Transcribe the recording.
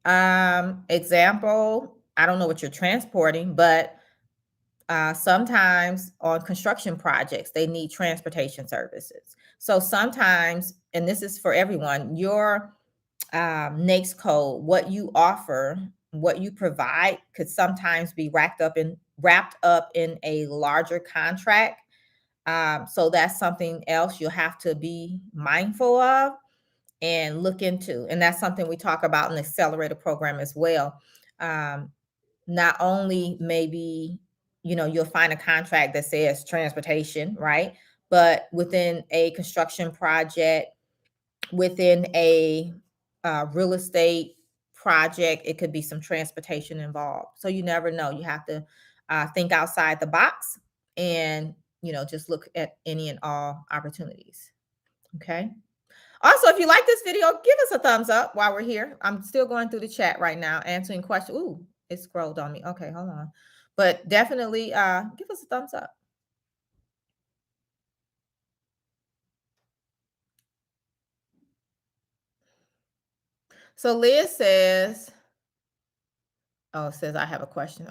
Example, I don't know what you're transporting, but sometimes on construction projects, they need transportation services. So sometimes, and this is for everyone, your NAICS code, what you offer, what you provide could sometimes be wrapped up in a larger contract. So that's something else you'll have to be mindful of and look into. And that's something we talk about in the accelerator program as well. Um, Not only maybe, you'll find a contract that says transportation, right? But within a construction project, within a real estate project, it could be some transportation involved. So you never know. You have to think outside the box and, just look at any and all opportunities. Okay. Also, if you like this video, give us a thumbs up while we're here. I'm still going through the chat right now, answering questions. Ooh, it scrolled on me. Okay, hold on. But definitely give us a thumbs up. So Liz says, oh, it says I have a question.